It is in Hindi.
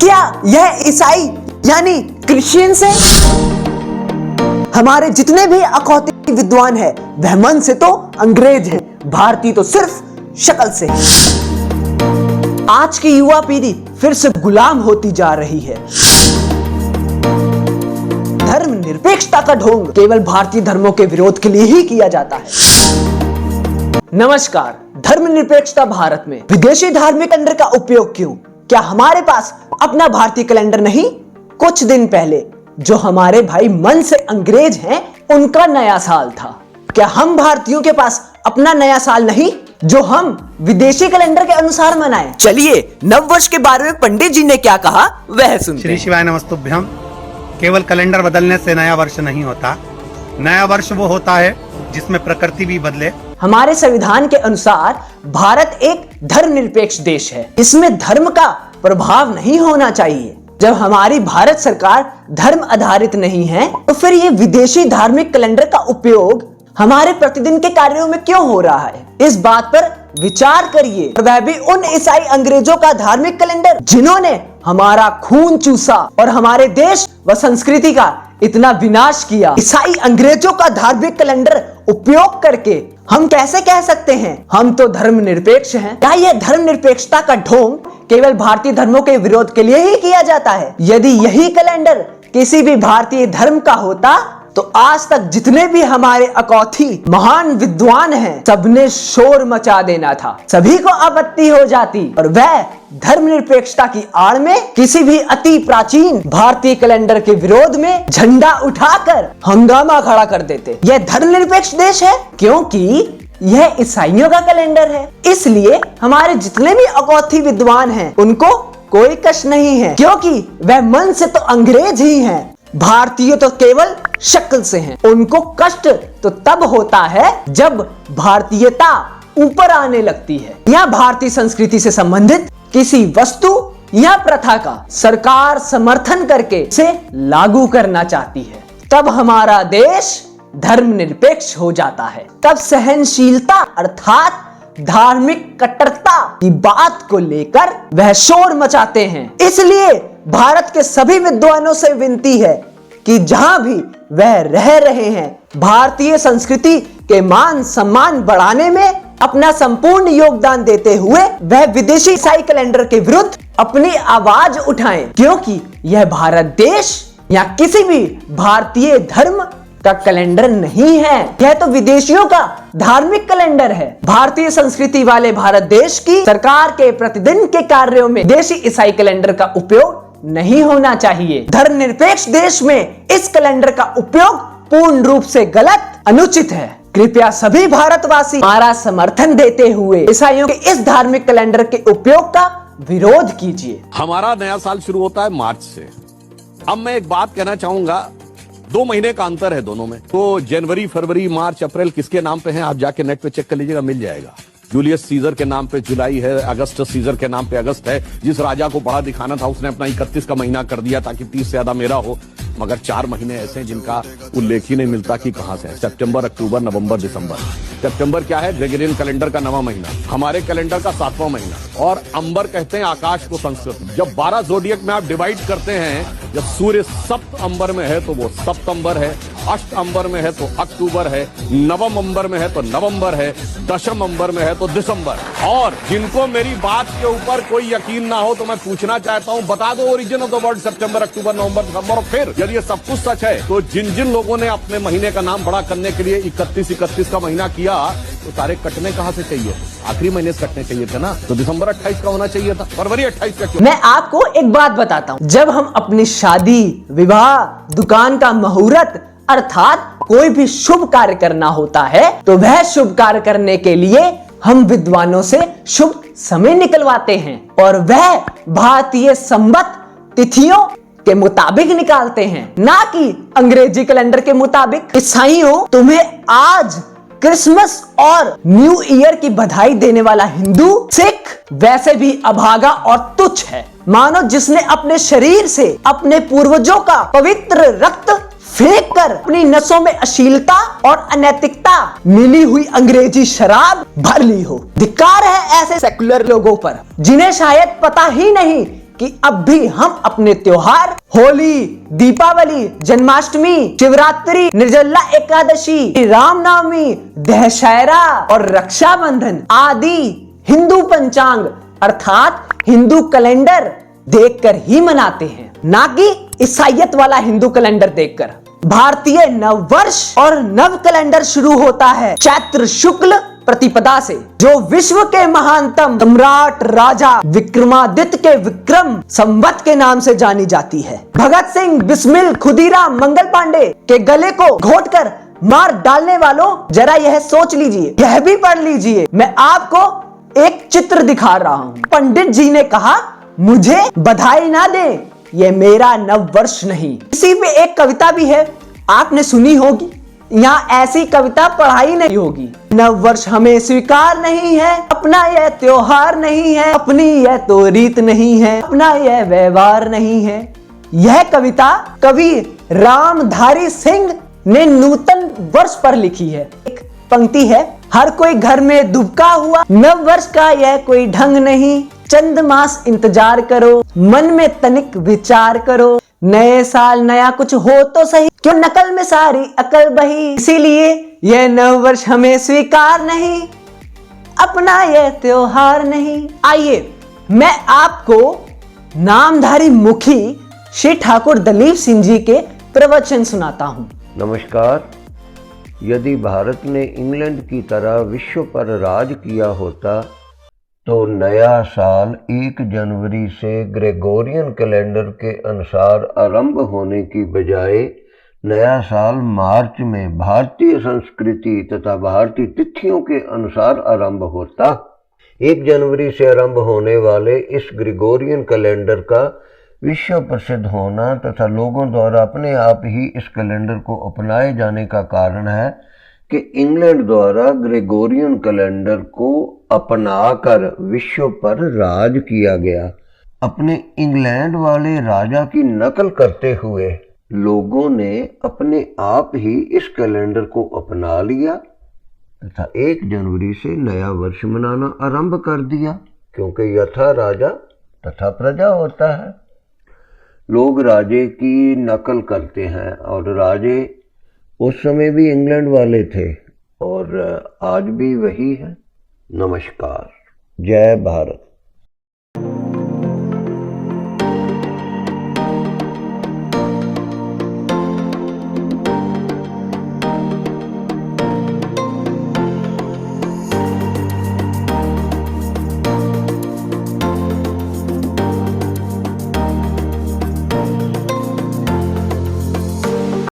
क्या यह ईसाई यानी क्रिश्चियंस है? हमारे जितने भी अखौती विद्वान हैं वह मन से तो अंग्रेज हैं, भारतीय तो सिर्फ शक्ल से। आज की युवा पीढ़ी फिर से गुलाम होती जा रही है। धर्म निरपेक्षता का ढोंग केवल भारतीय धर्मों के विरोध के लिए ही किया जाता है। नमस्कार, धर्मनिरपेक्षता भारत में विदेशी धार्मिक कैलेंडर का उपयोग क्यों? क्या हमारे पास अपना भारतीय कैलेंडर नहीं? कुछ दिन पहले जो हमारे भाई मन से अंग्रेज हैं, उनका नया साल था। क्या हम भारतीयों के पास अपना नया साल नहीं जो हम विदेशी कैलेंडर के अनुसार मनाएं? चलिए नववर्ष के बारे में पंडित जी ने क्या कहा वह सुनते हैं। श्री शिवाय नमस्तुभ्यम। केवल कैलेंडर बदलने से नया वर्ष नहीं होता। नया वर्ष वो होता है जिसमें प्रकृति भी बदले। हमारे संविधान के अनुसार भारत एक धर्मनिरपेक्ष देश है। इसमें धर्म का प्रभाव नहीं होना चाहिए। जब हमारी भारत सरकार धर्म आधारित नहीं है तो फिर ये विदेशी धार्मिक कैलेंडर का उपयोग हमारे प्रतिदिन के कार्यों में क्यों हो रहा है? इस बात पर विचार करिए। वह भी उन ईसाई अंग्रेजों का धार्मिक कैलेंडर जिन्होंने हमारा खून चूसा और हमारे देश व संस्कृति का इतना विनाश किया। ईसाई अंग्रेजों का धार्मिक कैलेंडर उपयोग करके हम कैसे कह सकते हैं हम तो धर्मनिरपेक्ष हैं? क्या यह धर्मनिरपेक्षता का ढोंग केवल भारतीय धर्मों के विरोध के लिए ही किया जाता है? यदि यही कैलेंडर किसी भी भारतीय धर्म का होता तो आज तक जितने भी हमारे अखौती महान विद्वान हैं सबने शोर मचा देना था, सभी को आपत्ति हो जाती और वह धर्मनिरपेक्षता की आड़ में किसी भी अति प्राचीन भारतीय कैलेंडर के विरोध में झंडा उठाकर हंगामा खड़ा कर देते। यह धर्मनिरपेक्ष देश है क्योंकि यह ईसाइयों का कैलेंडर है, इसलिए हमारे जितने भी अखौती विद्वान हैं उनको कोई कष्ट नहीं है क्योंकि वह मन से तो अंग्रेज ही हैं, भारतीय तो केवल शक्ल से हैं। उनको कष्ट तो तब होता है जब भारतीयता ऊपर आने लगती है या भारतीय संस्कृति से संबंधित किसी वस्तु या प्रथा का सरकार समर्थन करके इसे लागू करना चाहती है। तब हमारा देश धर्मनिरपेक्ष हो जाता है। तब सहनशीलता अर्थात धार्मिक कट्टरता की बात को लेकर वह शोर मचाते हैं। इसलिए भारत के सभी विद्वानों से विनती है कि जहां भी वह रह रहे हैं भारतीय संस्कृति के मान सम्मान बढ़ाने में अपना संपूर्ण योगदान देते हुए वह विदेशी ईसाई कैलेंडर के विरुद्ध अपनी आवाज उठाएं क्योंकि यह भारत देश या किसी भी भारतीय धर्म का कैलेंडर नहीं है, यह तो विदेशियों का धार्मिक कैलेंडर है। भारतीय संस्कृति वाले भारत देश की सरकार के प्रतिदिन के कार्यों में देशी ईसाई कैलेंडर का उपयोग नहीं होना चाहिए। धर्मनिरपेक्ष देश में इस कैलेंडर का उपयोग पूर्ण रूप से गलत, अनुचित है। कृपया सभी भारतवासी हमारा समर्थन देते हुए ईसाइयों के इस धार्मिक कैलेंडर के उपयोग का विरोध कीजिए। हमारा नया साल शुरू होता है मार्च से। अब मैं एक बात कहना चाहूंगा, 2 महीने का अंतर है दोनों में। तो जनवरी, फरवरी, मार्च, अप्रैल किसके नाम पे हैं आप जाके नेट पे चेक कर लीजिएगा, मिल जाएगा। जूलियस सीजर के नाम पे जुलाई है, अगस्टस सीजर के नाम पे अगस्त है। जिस राजा को बड़ा दिखाना था उसने अपना 31 का महीना कर दिया ताकि 30 से ज्यादा मेरा हो, मगर 4 महीने ऐसे हैं जिनका उल्लेख ही नहीं मिलता कि कहां से है। सितंबर, अक्टूबर, नवंबर, दिसंबर। सितंबर क्या है? ग्रेगोरियन कैलेंडर का 9वां महीना, हमारे कैलेंडर का 7वां महीना। और अंबर कहते हैं आकाश को संस्कृत में। जब 12 जोडियक में आप डिवाइड करते हैं, जब सूर्य सप्त अंबर में है तो वो सप्तंबर है, अष्ट अंबर में है तो अक्टूबर है, नवम अंबर में है तो नवंबर है, दशम अंबर में है तो दिसंबर। और जिनको मेरी बात के ऊपर कोई यकीन ना हो तो मैं पूछना चाहता हूं, बता दो ओरिजिन ऑफ द वर्ड सितंबर, अक्टूबर, नवंबर, दिसंबर। और फिर यदि ये सब कुछ सच है तो जिन जिन लोगों ने अपने महीने का नाम बड़ा करने के लिए 31 का महीना किया तो सारे कटने कहां से चाहिए? आखिरी महीने से कटने चाहिए थे ना, तो दिसंबर 28 का होना चाहिए था, फरवरी 28 का क्यों? मैं आपको एक बात बताता हूं, जब हम अपनी शादी, विवाह, दुकान का मुहूर्त अर्थात कोई भी शुभ कार्य करना होता है तो वह शुभ कार्य करने के लिए हम विद्वानों से शुभ समय निकलवाते हैं और वह भारतीय संवत तिथियों के मुताबिक निकालते हैं, ना कि अंग्रेजी कैलेंडर के मुताबिक। ईसाइयों, तुम्हें आज क्रिसमस और न्यू ईयर की बधाई देने वाला हिंदू, सिख वैसे भी अभागा और तुच्छ है। मानो जिसने अपने शरीर से अपने पूर्वजों का पवित्र रक्त फेंक कर अपनी नसों में अश्लीलता और अनैतिकता मिली हुई अंग्रेजी शराब भर ली हो। धिक्कार है ऐसे सेकुलर लोगों पर जिन्हें शायद पता ही नहीं कि अब भी हम अपने त्योहार होली, दीपावली, जन्माष्टमी, शिवरात्रि, निर्जला एकादशी, रामनवमी, दशहरा और रक्षाबंधन आदि हिंदू पंचांग अर्थात हिंदू कैलेंडर देखकर ही मनाते हैं, ना कि ईसाईयत वाला हिंदू कैलेंडर देखकर। भारतीय नव वर्ष और नव कैलेंडर शुरू होता है चैत्र शुक्ल प्रतिपदा से, जो विश्व के महानतम सम्राट राजा विक्रमादित्य के विक्रम संवत के नाम से जानी जाती है। भगत सिंह, बिस्मिल, खुदीराम, मंगल पांडे के गले को घोटकर मार डालने वालों, जरा यह सोच लीजिए, यह भी पढ़ लीजिए। मैं आपको एक चित्र दिखा रहा हूं। पंडित जी ने कहा, मुझे बधाई ना दे, ये मेरा नव वर्ष नहीं। इसी में एक कविता भी है, आपने सुनी होगी। यहाँ ऐसी कविता पढ़ाई नहीं होगी। नव वर्ष हमें स्वीकार नहीं है, अपना यह त्योहार नहीं है, अपनी यह तो रीत नहीं है, अपना यह व्यवहार नहीं है। यह कविता कवि रामधारी सिंह ने नूतन वर्ष पर लिखी है। एक पंक्ति है, हर कोई घर में दुबका हुआ, नव वर्ष का यह कोई ढंग नहीं, चंद मास इंतजार करो, मन में तनिक विचार करो, नए साल नया कुछ हो तो सही, क्यों नकल में सारी अकल बही, इसीलिए यह नव वर्ष हमें स्वीकार नहीं, अपना यह त्योहार नहीं। आइए मैं आपको नामधारी मुखी श्री ठाकुर दलीप सिंह जी के प्रवचन सुनाता हूं। नमस्कार। यदि भारत ने इंग्लैंड की तरह विश्व पर राज किया होता तो नया साल 1 जनवरी से ग्रेगोरियन कैलेंडर के अनुसार आरंभ होने की बजाय नया साल मार्च में भारतीय संस्कृति तथा भारतीय तिथियों के अनुसार आरंभ होता। 1 जनवरी से आरंभ होने वाले इस ग्रेगोरियन कैलेंडर का विश्व प्रसिद्ध होना तथा लोगों द्वारा अपने आप ही इस कैलेंडर को अपनाए जाने का कारण है कि इंग्लैंड द्वारा ग्रेगोरियन कैलेंडर को अपनाकर विश्व पर राज किया गया। अपने इंग्लैंड वाले राजा की नकल करते हुए लोगों ने अपने आप ही इस कैलेंडर को अपना लिया तथा 1 जनवरी से नया वर्ष मनाना आरंभ कर दिया, क्योंकि यथा राजा तथा प्रजा होता है। लोग राजे की नकल करते हैं और राजे उस समय भी इंग्लैंड वाले थे और आज भी वही है। नमस्कार। जय भारत।